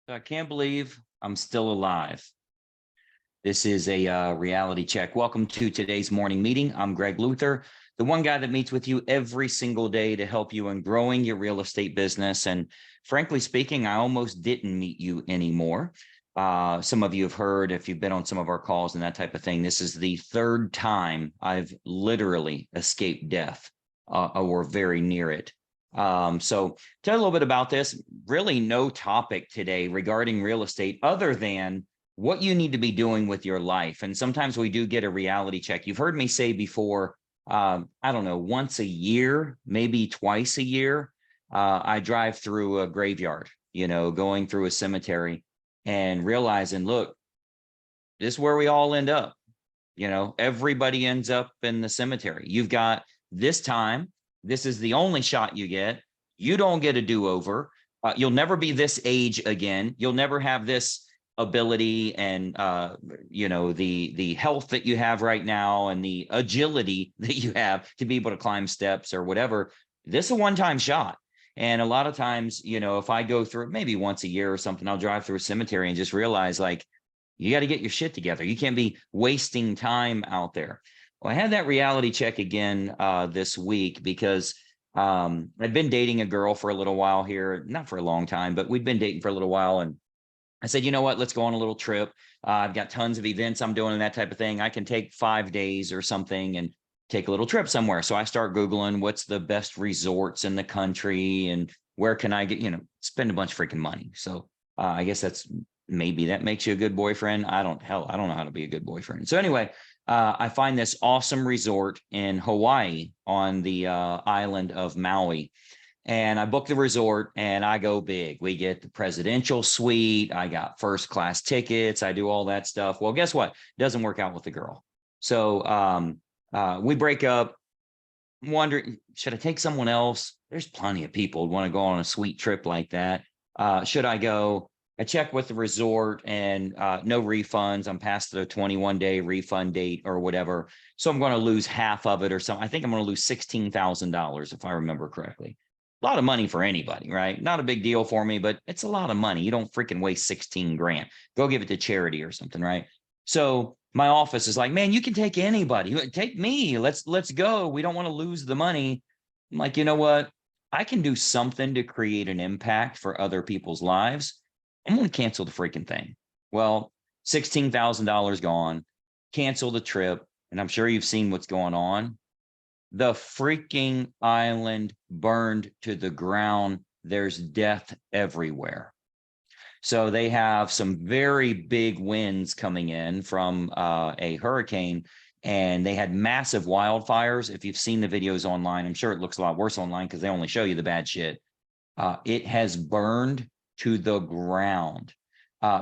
I can't believe I'm still alive. This is a reality check. Welcome to today's morning meeting. I'm Greg Luther, the one guy that meets with you every single day to help you in growing your real estate business. And frankly speaking, I almost didn't meet you anymore. Some of you have heard, if you've been on some of our calls and that type of thing, this is the third time I've literally escaped death or very near it. So tell a little bit about this. Really no topic today regarding real estate other than what you need to be doing with your life. And sometimes we do get a reality check. You've heard me say before, I don't know, once a year, maybe twice a year, I drive through a graveyard, going through a cemetery and realizing, look, this is where we all end up. Everybody ends up in the cemetery. You've got this time. This is the only shot you get. You don't get a do-over. You'll never be this age again. You'll never have this ability and the health that you have right now and the agility that you have to be able to climb steps or whatever. This is a one-time shot. And a lot of times, if I go through maybe once a year or something, I'll drive through a cemetery and just realize, like, you got to get your shit together. You can't be wasting time out there. Well, I had that reality check again this week because I'd been dating a girl for a little while here, not for a long time, but we'd been dating for a little while. And I said, you know what, let's go on a little trip. I've got tons of events I'm doing and that type of thing. I can take 5 days or something and take a little trip somewhere. So I start Googling what's the best resorts in the country and where can I get, spend a bunch of freaking money. So I guess maybe that makes you a good boyfriend. I don't know how to be a good boyfriend. So anyway, I find this awesome resort in Hawaii on the island of Maui. And I book the resort and I go big. We get the presidential suite. I got first class tickets. I do all that stuff. Well, guess what? It doesn't work out with the girl. So we break up. I'm wondering, should I take someone else? There's plenty of people who want to go on a sweet trip like that. Should I go? I check with the resort and no refunds. I'm past the 21-day refund date or whatever. So I'm going to lose half of it or something. I think I'm going to lose $16,000 if I remember correctly. A lot of money for anybody, right? Not a big deal for me, but it's a lot of money. You don't freaking waste 16 grand. Go give it to charity or something, right? So my office is like, man, you can take anybody. Take me. Let's go. We don't want to lose the money. I'm like, you know what? I can do something to create an impact for other people's lives. I'm going to cancel the freaking thing. Well, $16,000 gone, cancel the trip. And I'm sure you've seen what's going on. The freaking island burned to the ground. There's death everywhere. So they have some very big winds coming in from a hurricane, and they had massive wildfires. If you've seen the videos online, I'm sure it looks a lot worse online because they only show you the bad shit. It has burned to the ground.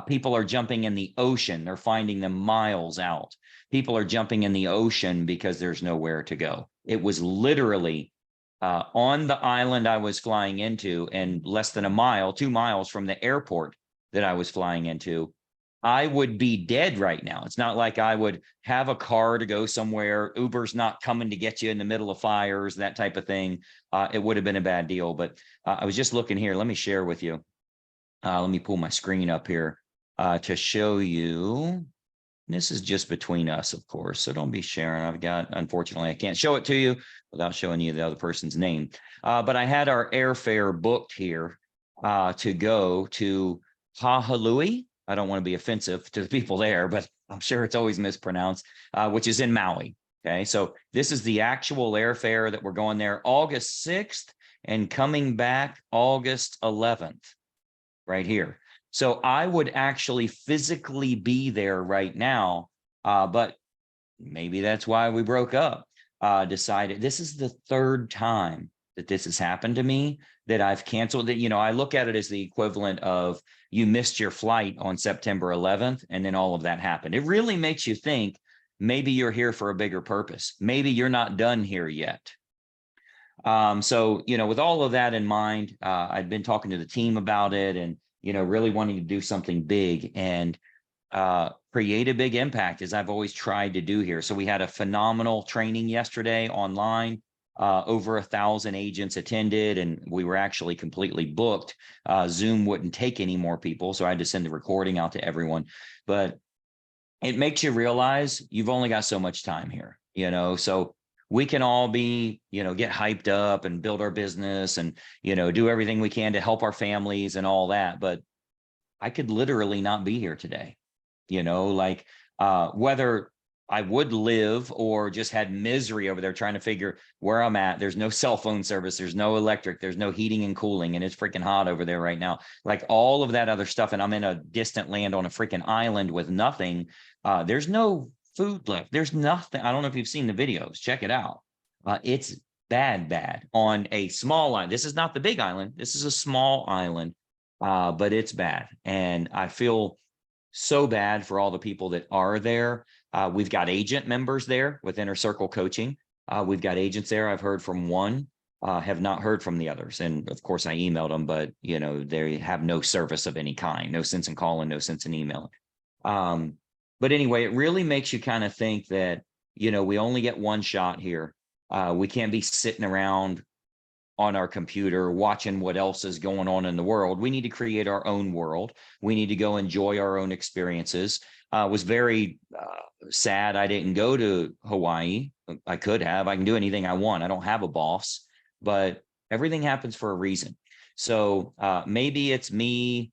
People are jumping in the ocean. They're finding them miles out. People are jumping in the ocean because there's nowhere to go. It was literally on the island I was flying into, and less than 2 miles from the airport that I was flying into. I would be dead right now. It's not like I would have a car to go somewhere. Uber's not coming to get you in the middle of fires, that type of thing. It would have been a bad deal. But I was just looking here. Let me share with you. Let me pull my screen up here to show you. This is just between us, of course, so don't be sharing. Unfortunately, I can't show it to you without showing you the other person's name. But I had our airfare booked here to go to Kahului. I don't want to be offensive to the people there, but I'm sure it's always mispronounced, which is in Maui. Okay, so this is the actual airfare that we're going there August 6th and coming back August 11th. Right here. So I would actually physically be there right now, but maybe that's why we broke up. Decided this is the third time that this has happened to me, that I've canceled it. I look at it as the equivalent of you missed your flight on September 11th, and then all of that happened. It really makes you think maybe you're here for a bigger purpose. Maybe you're not done here yet. So, with all of that in mind, I'd been talking to the team about it and, really wanting to do something big and create a big impact, as I've always tried to do here. So we had a phenomenal training yesterday online. Over 1,000 agents attended, and we were actually completely booked. Zoom wouldn't take any more people, so I had to send the recording out to everyone. But it makes you realize you've only got so much time here, so we can all be, get hyped up and build our business and, do everything we can to help our families and all that. But I could literally not be here today, like whether I would live or just had misery over there trying to figure where I'm at. There's no cell phone service. There's no electric. There's no heating and cooling. And it's freaking hot over there right now. Like all of that other stuff. And I'm in a distant land on a freaking island with nothing. There's no food left. There's nothing. I don't know if you've seen the videos. Check it out. It's bad on a small island. This is not the big island. This is a small island, but it's bad. And I feel so bad for all the people that are there. We've got agent members there with Inner Circle Coaching. We've got agents there. I've heard from one, have not heard from the others. And of course I emailed them, but they have no service of any kind, no sense in calling, no sense in emailing. But anyway, it really makes you kind of think that, we only get one shot here. We can't be sitting around on our computer watching what else is going on in the world. We need to create our own world. We need to go enjoy our own experiences. Was very sad I didn't go to Hawaii. I could have. I can do anything I want. I don't have a boss, but everything happens for a reason. So maybe it's me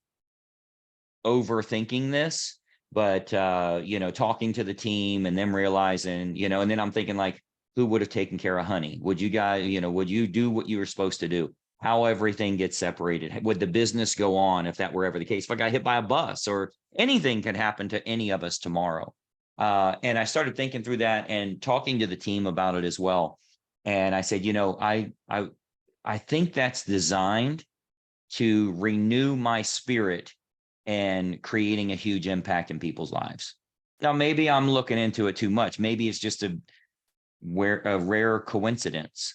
overthinking this, but talking to the team and them realizing, and then I'm thinking like, who would have taken care of Honey? Would you guys, would you do what you were supposed to do? How everything gets separated? Would the business go on if that were ever the case? If I got hit by a bus or anything could happen to any of us tomorrow. And I started thinking through that and talking to the team about it as well. And I said, I think that's designed to renew my spirit and creating a huge impact in people's lives. Now, maybe I'm looking into it too much. Maybe it's just a rare coincidence,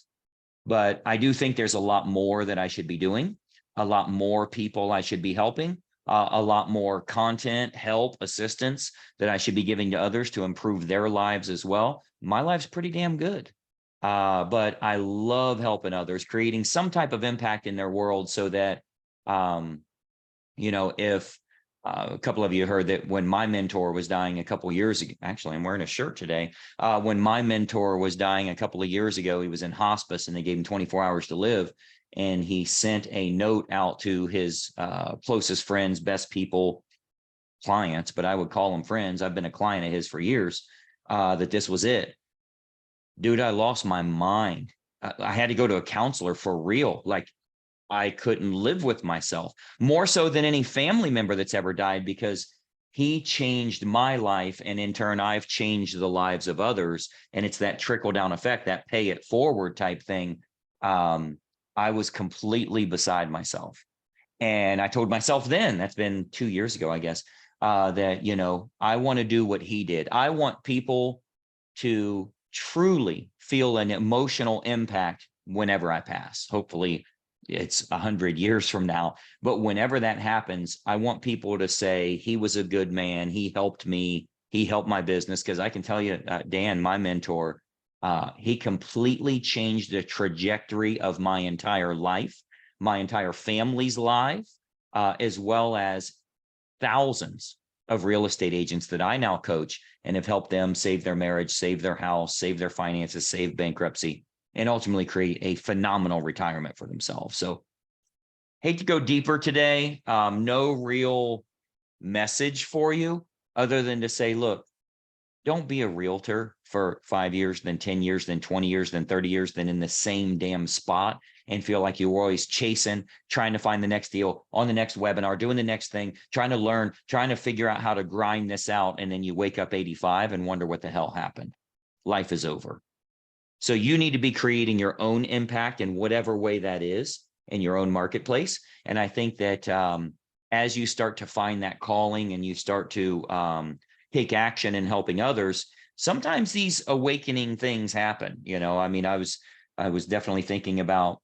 but I do think there's a lot more that I should be doing, a lot more people I should be helping, a lot more content, help, assistance that I should be giving to others to improve their lives as well. My life's pretty damn good. But I love helping others, creating some type of impact in their world so that, if a couple of you heard that when my mentor was dying a couple of years ago, actually, I'm wearing a shirt today. When my mentor was dying a couple of years ago, he was in hospice and they gave him 24 hours to live. And he sent a note out to his closest friends, best people, clients, but I would call them friends. I've been a client of his for years, that this was it. Dude, I lost my mind. I had to go to a counselor for real. Like, I couldn't live with myself more so than any family member that's ever died, because he changed my life. And in turn, I've changed the lives of others. And it's that trickle down effect, that pay it forward type thing. I was completely beside myself. And I told myself then, that's been 2 years ago, I guess, that, I want to do what he did. I want people to truly feel an emotional impact whenever I pass. Hopefully it's 100 years from now, but whenever that happens, I want people to say, he was a good man. He helped me. He helped my business. Cause I can tell you, Dan, my mentor, he completely changed the trajectory of my entire life, my entire family's life, as well as thousands of real estate agents that I now coach and have helped them save their marriage, save their house, save their finances, save bankruptcy, and ultimately create a phenomenal retirement for themselves. So hate to go deeper today. No real message for you other than to say, look, don't be a realtor for 5 years, then 10 years, then 20 years, then 30 years, then in the same damn spot and feel like you're always chasing, trying to find the next deal on the next webinar, doing the next thing, trying to learn, trying to figure out how to grind this out. And then you wake up 85 and wonder what the hell happened. Life is over. So you need to be creating your own impact in whatever way that is in your own marketplace. And I think that as you start to find that calling and you start to take action in helping others, sometimes these awakening things happen. I was definitely thinking about,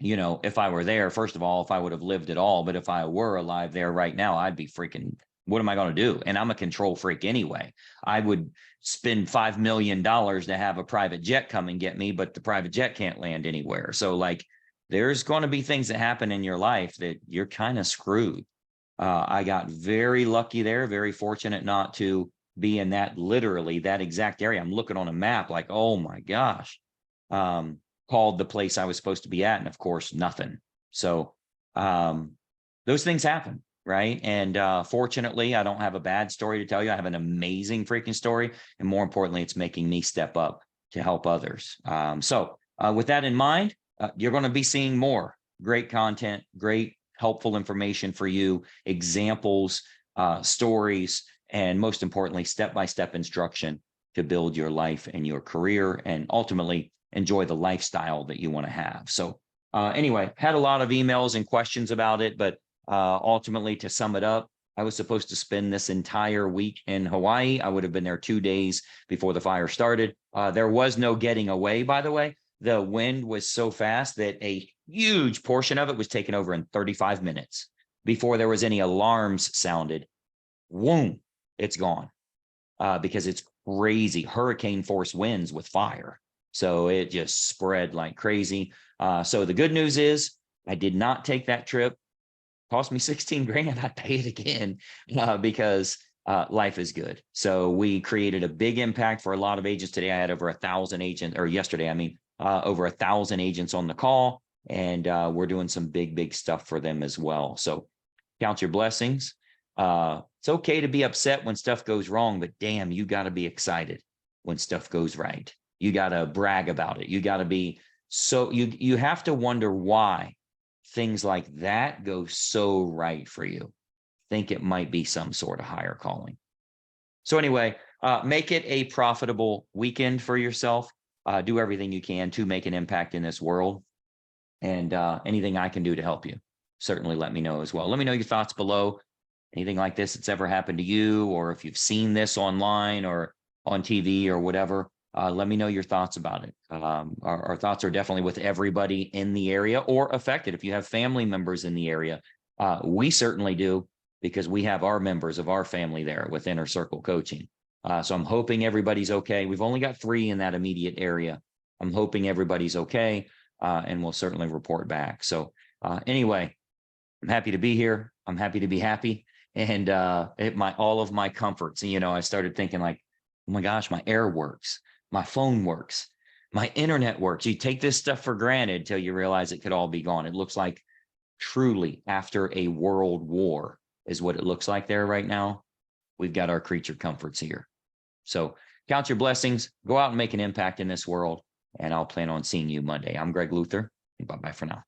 if I were there, first of all, if I would have lived at all, but if I were alive there right now, I'd be freaking what am I going to do? And I'm a control freak anyway. I would spend $5 million to have a private jet come and get me, but the private jet can't land anywhere. So like, there's going to be things that happen in your life that you're kind of screwed. I got very lucky there, very fortunate not to be in that, literally that exact area. I'm looking on a map like, oh my gosh, called the place I was supposed to be at. And of course, nothing. So those things happen, right? And fortunately, I don't have a bad story to tell you. I have an amazing freaking story. And more importantly, it's making me step up to help others. So with that in mind, you're going to be seeing more great content, great helpful information for you, examples, stories, and most importantly, step-by-step instruction to build your life and your career and ultimately enjoy the lifestyle that you want to have. So anyway, had a lot of emails and questions about it, but ultimately, to sum it up, I was supposed to spend this entire week in Hawaii. I would have been there 2 days before the fire started. There was no getting away, by the way. The wind was so fast that a huge portion of it was taken over in 35 minutes before there was any alarms sounded. Boom, it's gone because it's crazy hurricane force winds with fire. So it just spread like crazy. So the good news is I did not take that trip. Cost me 16 grand. I'd pay it again because life is good. So we created a big impact for a lot of agents today. I had over 1,000 agents, or yesterday, I mean, over 1,000 agents on the call, and we're doing some big stuff for them as well. So count your blessings. It's okay to be upset when stuff goes wrong, but damn, you got to be excited when stuff goes right. You got to brag about it. You got to be so you have to wonder why things like that go so right for you. Think it might be some sort of higher calling. So anyway, make it a profitable weekend for yourself. Do everything you can to make an impact in this world. And anything I can do to help you, certainly let me know as well. Let me know your thoughts below. Anything like this that's ever happened to you, or if you've seen this online or on TV or whatever, let me know your thoughts about it. Our thoughts are definitely with everybody in the area or affected. If you have family members in the area, we certainly do, because we have our members of our family there with Inner Circle Coaching. So I'm hoping everybody's okay. We've only got 3 in that immediate area. I'm hoping everybody's okay, and we'll certainly report back. So anyway, I'm happy to be here. I'm happy to be happy. And all of my comforts, you know, I started thinking like, oh my gosh, my air works, my phone works, my internet works. You take this stuff for granted till you realize it could all be gone. It looks like truly after a world war is what it looks like there right now. We've got our creature comforts here. So count your blessings, go out and make an impact in this world, and I'll plan on seeing you Monday. I'm Greg Luther. Bye-bye for now.